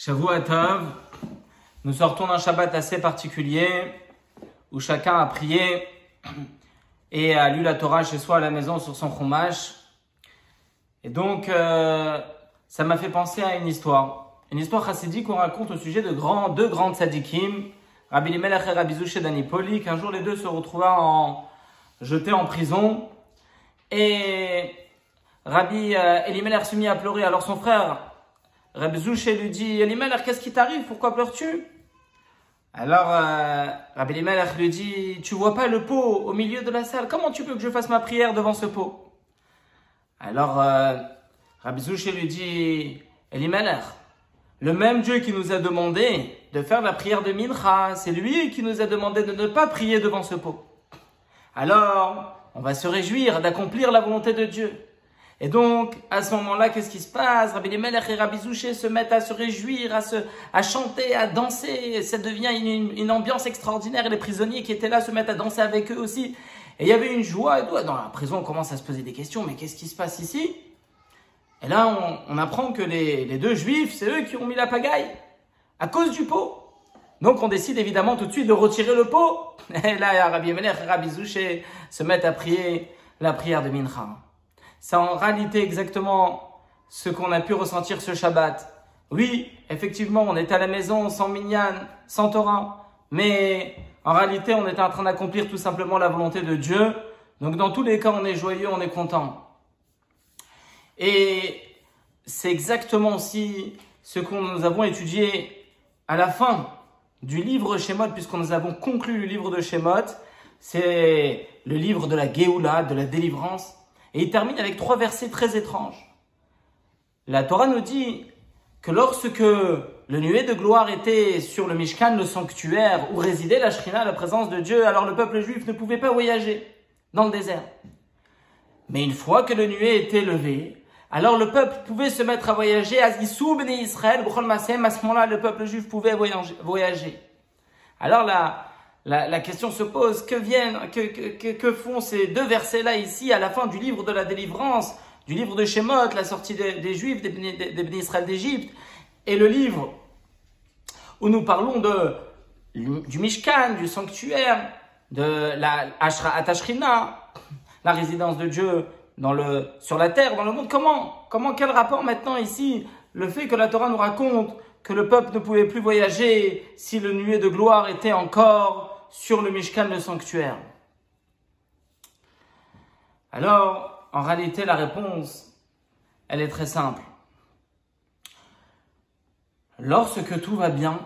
Shavua Tov, nous sortons d'un Shabbat assez particulier où chacun a prié et a lu la Torah chez soi à la maison sur son chumash. Et donc, ça m'a fait penser à une histoire chassidique qu'on raconte au sujet de deux grands tzadikim, Rabbi Elimelech et Rabbi Zouché d'Anipoli, qu'un jour les deux se retrouva jetés en prison. Et Rabbi Elimelech se mit à pleurer. Alors son frère, Rabbi Zouché, lui dit: Elimelech, qu'est-ce qui t'arrive? Pourquoi pleures-tu? Alors Rabbi Elimelech lui dit: tu vois pas le pot au milieu de la salle? Comment tu veux que je fasse ma prière devant ce pot? Alors Rabbi Zouché lui dit: Elimelech, le même Dieu qui nous a demandé de faire la prière de Mincha, c'est lui qui nous a demandé de ne pas prier devant ce pot. Alors, on va se réjouir d'accomplir la volonté de Dieu. Et donc, à ce moment-là, qu'est-ce qui se passe? Rabbi Elimelech et Rabbi Zouché se mettent à se réjouir, à chanter, à danser. Ça devient une ambiance extraordinaire. Et les prisonniers qui étaient là se mettent à danser avec eux aussi. Et il y avait une joie et tout. Dans la prison, on commence à se poser des questions. Mais qu'est-ce qui se passe ici? Et là, on apprend que les deux juifs, c'est eux qui ont mis la pagaille à cause du pot. Donc, on décide évidemment tout de suite de retirer le pot. Et là, Rabbi Elimelech et Rabbi Zouché se mettent à prier la prière de Mincha. C'est en réalité exactement ce qu'on a pu ressentir ce Shabbat. Oui, effectivement, on était à la maison sans minyan, sans Torah. Mais en réalité, on était en train d'accomplir tout simplement la volonté de Dieu. Donc, dans tous les cas, on est joyeux, on est content. Et c'est exactement aussi ce que nous avons étudié à la fin du livre Shemot, puisque nous avons conclu le livre de Shemot. C'est le livre de la Géoula, de la délivrance. Et il termine avec 3 versets très étranges. La Torah nous dit que lorsque le nuée de gloire était sur le Mishkan, le sanctuaire où résidait la Shrina, la présence de Dieu, alors le peuple juif ne pouvait pas voyager dans le désert. Mais une fois que le nuée était levé, alors le peuple pouvait se mettre à voyager. À ce moment-là, le peuple juif pouvait voyager. Alors la question se pose, que font ces 2 versets-là ici, à la fin du livre de la délivrance, du livre de Shemot, la sortie des Juifs, des Béné Israël d'Égypte, et le livre où nous parlons du Mishkan, du sanctuaire, de la Ashrina, la résidence de Dieu sur la terre, dans le monde. Quel rapport maintenant ici, le fait que la Torah nous raconte que le peuple ne pouvait plus voyager si le nuée de gloire était encore sur le Mishkan, le sanctuaire? Alors, en réalité, la réponse, elle est très simple. Lorsque tout va bien,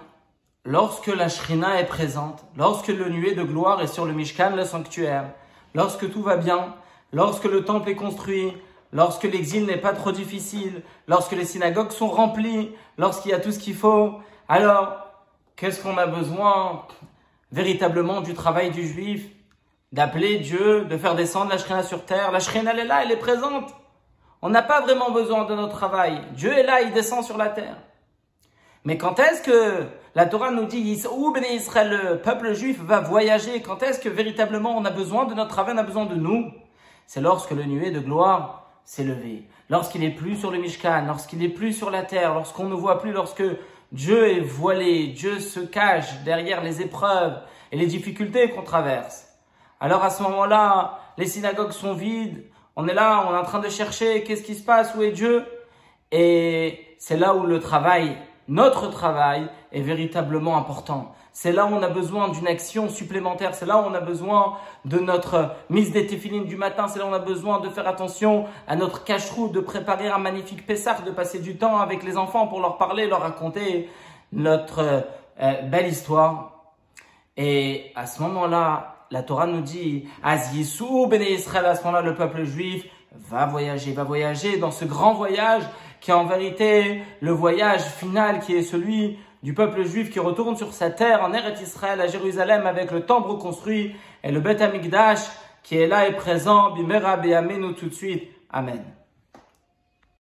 lorsque la Shrina est présente, lorsque le nuée de gloire est sur le Mishkan, le sanctuaire, lorsque tout va bien, lorsque le temple est construit, lorsque l'exil n'est pas trop difficile, lorsque les synagogues sont remplies, lorsqu'il y a tout ce qu'il faut, alors, qu'est-ce qu'on a besoin véritablement du travail du juif? D'appeler Dieu, de faire descendre la Shrina sur terre. La Shrina, elle est là, elle est présente. On n'a pas vraiment besoin de notre travail. Dieu est là, il descend sur la terre. Mais quand est-ce que la Torah nous dit où Béné Israël, le peuple juif, va voyager? Quand est-ce que véritablement on a besoin de notre travail, on a besoin de nous? C'est lorsque le nuée de gloire s'est levé. Lorsqu'il n'est plus sur le Mishkan, lorsqu'il n'est plus sur la terre, lorsqu'on ne voit plus, lorsque Dieu est voilé, Dieu se cache derrière les épreuves et les difficultés qu'on traverse. Alors à ce moment-là, les synagogues sont vides, on est là, on est en train de chercher, qu'est-ce qui se passe, où est Dieu? Et c'est là où le travail, notre travail, est véritablement important. C'est là où on a besoin d'une action supplémentaire. C'est là où on a besoin de notre mise des téphilines du matin. C'est là où on a besoin de faire attention à notre cache-route, de préparer un magnifique Pessah, de passer du temps avec les enfants pour leur parler, leur raconter notre belle histoire. Et à ce moment-là, la Torah nous dit, Az Yissou Béné Israël, à ce moment-là, le peuple juif va voyager dans ce grand voyage qui est en vérité le voyage final qui est celui du peuple juif qui retourne sur sa terre en Eretz Israël à Jérusalem avec le temple reconstruit et le Beth Amikdash qui est là et présent, Bimera Be'amenu tout de suite. Amen.